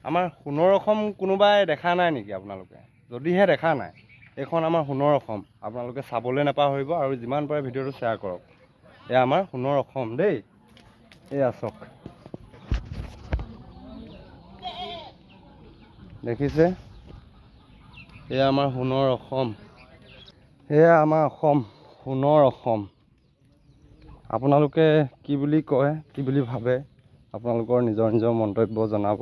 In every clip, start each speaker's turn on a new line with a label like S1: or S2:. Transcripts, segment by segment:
S1: আমাৰ সোণৰ অসম কোনোবাই দেখা নাই নেকি আপোনালোকে? যদিহে দেখা নাই, এইখন আমাৰ সোণৰ অসম, আপোনালোকে চাবলৈ নাপাহৰিব আৰু যিমান পাৰে ভিডিঅ'টো শ্বেয়াৰ কৰক। এয়া আমাৰ সোণৰ অসম দেই, এয়া চাওক, দেখিছে? এয়া আমাৰ সোণৰ অসম, এয়া আমাৰ অসম, সোণৰ অসম। আপোনালোকে কি বুলি কয়, কি বুলি ভাবে, আপোনালোকৰ নিজৰ নিজৰ মন্তব্য জনাব।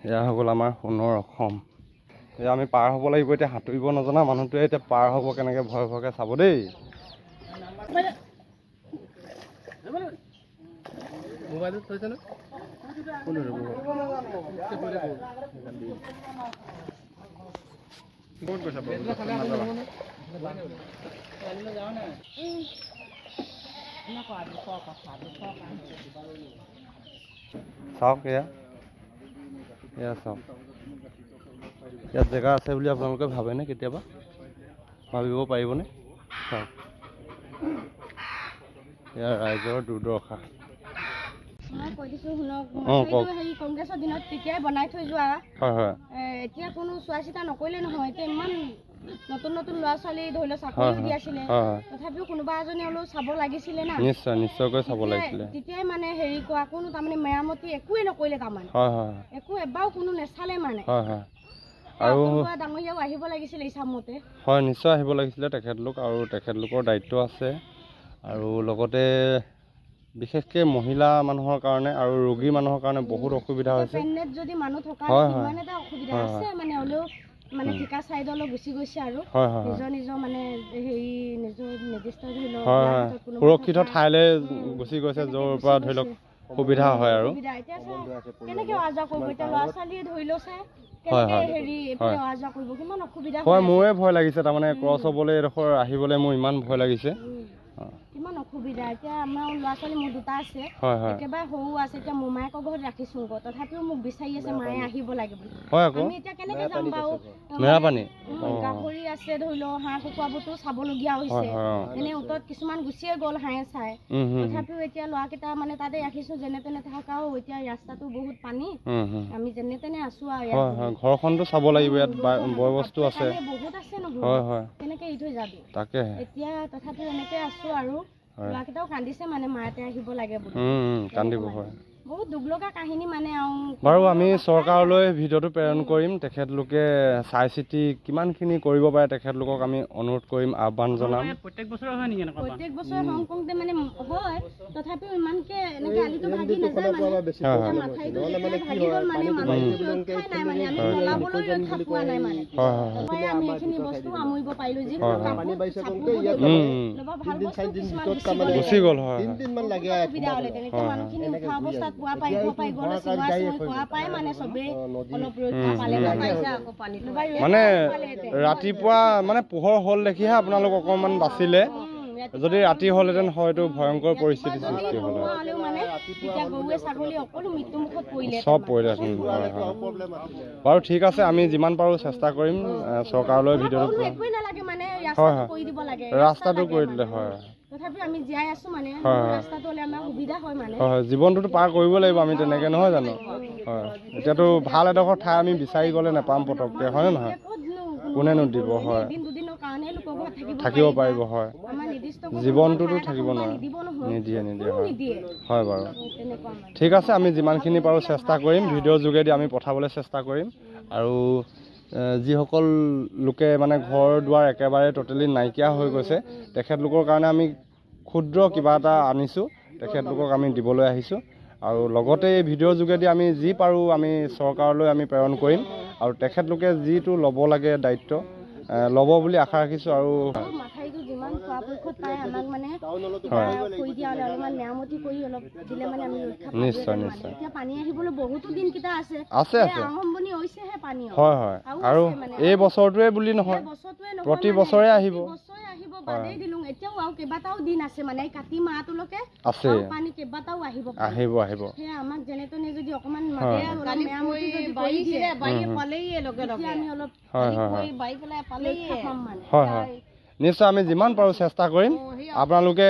S1: এয়া হৈ গ'ল আমাৰ সোণৰ অসম। এয়া আমি পাৰ হ'ব লাগিব এতিয়া, সাঁতুৰিব নজনা মানুহটোৱে এতিয়া পাৰ হ'ব কেনেকৈ, ভয় ভয়কৈ চাব দেই। মোবাইলটো থৈছেনে? ক'ত গৈছা? চাওক এয়া, এয়া চাওক, ইয়াত জেগা আছে বুলি আপোনালোকে ভাবেনে কেতিয়াবা? ভাবিব পাৰিবনে? চাওক, এয়া ৰাইজৰ দুৰ্দশা।
S2: কংগ্ৰেছৰ দিনত তেতিয়াই বনাই থৈ যোৱা, এতিয়া কোনো চোৱা চিতা নকৰিলে নহয়। এতিয়া ইমান নতুন নতুন ল'ৰা ছোৱালী ধৰি লওক চাকৰি দি আছিলে, তথাপিও কোনোবা এজনে হ'লেও চাব লাগিছিলে না।
S1: নিশ্চয় নিশ্চয়কৈ চাব লাগিছিলে।
S2: তেতিয়াই মানে হেৰি কৰা, কোনো তাৰমানে মেৰামতি একোৱে নকৰিলে, তাৰমানে একো এবাৰো কোনো নেচালে মানে। আৰু ডাঙৰীয়াও আহিব লাগিছিলে ইচ্ছামতে। হয়,
S1: নিশ্চয় আহিব লাগিছিলে তেখেতলোক, আৰু তেখেতলোকৰ দায়িত্ব আছে। আৰু লগতে বিশেষকৈ মহিলা মানুহৰ কাৰণে আৰু ৰোগী মানুহৰ কাৰণে বহুত অসুবিধা হৈছে।
S2: যদি মানুহ থকা ইমান এটা অসুবিধা আছে মানে, হ'লেও মানে ঠিকা চাইডলৈ গুচি গৈছে আৰু নিজৰ নিজৰ মানে হেৰি নিজৰ নিৰ্দিষ্ট ধৰি লওক
S1: সুৰক্ষিত ঠাইলৈ গুচি গৈছে, য'ৰ পৰা ধৰি লওক সুবিধা হয় আৰু।
S2: কেনেকৈ অহা যোৱা কৰিব এতিয়া ল'ৰা ছোৱালীয়ে ধৰি লওক চাই।
S1: হয়, মোৰে ভয় লাগিছে, তাৰমানে ক্ৰছ হ'বলৈ এডোখৰ আহিবলৈ মোৰ ইমান ভয় লাগিছে।
S2: কিমান অসুবিধা এতিয়া, আমাৰ ল'ৰা ছোৱালী মোৰ দুটা আছে, একেবাৰে সৰু আছে। এতিয়া মোমায়েকৰ ঘৰত ৰাখিছো, তথাপিও মোক বিচাৰি আছে মায়ে আহিব লাগে বুলি। আমি এতিয়া কেনেকে যাম বাৰু? গাহৰি আছে ধৰি লওক, হাঁহ কুকুৰাবোৰতো চাবলগীয়া হৈছে। এনে ওচৰত কিছুমান গুচিয়ে গ'ল হাঁহে চাই, তথাপিও এতিয়া ল'ৰাকেইটা মানে তাতে ৰাখিছো, যেনে তেনে থাকক। আৰু এতিয়া ৰাস্তাটো বহুত পানী, আমি যেনে তেনে আছো আৰু।
S1: ঘৰখনতো চাব লাগিব, ইয়াত বয় বস্তু আছে,
S2: বহুত আছে নহয়, কেনেকে এৰি থৈ যাবি? তাকে এতিয়া তথাপিও এনেকে আছো আৰু। ল'ৰাকেইটাও কান্দিছে মানে, মাতে আহিব লাগে বুলি
S1: কান্দিব। হয়,
S2: বহুত দুখ লগা কাহিনী মানে।
S1: বাৰু আমি চৰকাৰলৈ ভিডিঅ'টো প্ৰেৰণ কৰিম, তেখেতলোকে চাই চিতি কিমানখিনি কৰিব পাৰে তেখেতলোকক আমি অনুৰোধ কৰিম, আহ্বান জনাম।
S2: প্ৰত্যেক বছৰে হয় নেকি? প্ৰত্যেক বছৰে হংকংতে মানে হয়, তথাপিও ইমানকে এনেকে আলিটো ভাগি নাযায় মানে। মাথাইটো ভাগি গ'ল মানে, মানুহটো ৰক্ষাই নাই মানে, আমি পলাবলৈ ৰক্ষা পোৱা নাই মানে। আমি এইখিনি বস্তু সামৰিব পাৰিলো, যিবোৰ কাপোৰ ভাল বস্তু কিছুমান গুচি গ'ল। সুবিধা হ'লে তেনেকে মানুহখিনি উঠা অৱস্থাত পোৱা পাই গ'লে চিঙা চিঙি কৰা পাই মানে চবেই অলপ ৰক্ষা পালে
S1: মানে। ৰাতিপুৱা মানে পোহৰ হ'ল দেখিহে আপোনালোক অকণমান বাচিলে, যদি ৰাতি হ'লহেঁতেন হয়তো ভয়ংকৰ পৰিস্থিতিৰ সৃষ্টি হ'ল। চব পৰিলেহেঁতেন। বাৰু ঠিক আছে, আমি যিমান পাৰোঁ চেষ্টা কৰিম চৰকাৰলৈ ভিডিঅ'টো। ৰাস্তাটো কৰি দিলে হয়, জীৱনটোতো পাৰ কৰিব লাগিব আমি, তেনেকৈ নহয় জানো? হয়, এতিয়াতো ভাল এডোখৰ ঠাই আমি বিচাৰি গ'লে নাপাম পটককৈ, হয়নে নহয়? কোনেনো দিব? হয়, থাকিব পাৰিব। হয়, জীৱনটোতো থাকিব নোৱাৰে, নিদিয়ে। হয় বাৰু, ঠিক আছে, আমি যিমানখিনি পাৰোঁ চেষ্টা কৰিম, ভিডিঅ'ৰ যোগেদি আমি পঠাবলৈ চেষ্টা কৰিম। আৰু যিসকল লোকে মানে ঘৰ দুৱাৰ একেবাৰে টোটেলি নাইকিয়া হৈ গৈছে, তেখেতলোকৰ কাৰণে আমি ক্ষুদ্ৰ কিবা এটা আনিছোঁ, তেখেতলোকক আমি দিবলৈ আহিছোঁ। আৰু লগতে এই ভিডিঅ'ৰ যোগেদি আমি যি পাৰোঁ আমি চৰকাৰলৈ আমি প্ৰেৰণ কৰিম, আৰু তেখেতলোকে যিটো ল'ব লাগে দায়িত্ব ল'ব বুলি আশা ৰাখিছোঁ। আৰু নিশ্চয় নিশ্চয় আছে। হয় হয়, আৰু এই বছৰটোৱে বুলি নহয়, প্ৰতি বছৰে আহিব। নিশ্চয় আমি যিমান পাৰোঁ চেষ্টা কৰিম, আপোনালোকে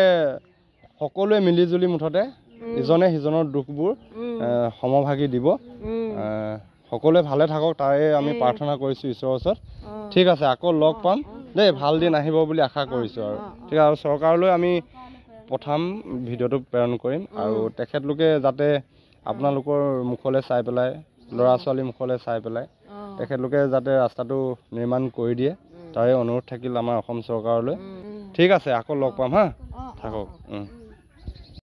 S1: সকলোৱে মিলি জুলি মুঠতে ইজনে সিজনৰ দুখবোৰ সমভাগী দিব। সকলোৱে ভালে থাকক তাৰে আমি প্ৰাৰ্থনা কৰিছোঁ ঈশ্বৰৰ ওচৰত। ঠিক আছে, আকৌ লগ পাম দেই, ভাল দিন আহিব বুলি আশা কৰিছোঁ আৰু ঠিক আছে। আৰু চৰকাৰলৈ আমি প্ৰথম ভিডিঅ'টো প্ৰেৰণ কৰিম আৰু তেখেতলোকে যাতে আপোনালোকৰ মুখলৈ চাই পেলাই, ল'ৰা ছোৱালীৰ মুখলৈ চাই পেলাই তেখেতলোকে যাতে ৰাস্তাটো নিৰ্মাণ কৰি দিয়ে, তাৰে অনুৰোধ থাকিল আমাৰ অসম চৰকাৰলৈ। ঠিক আছে, আকৌ লগ পাম হা, থাকক।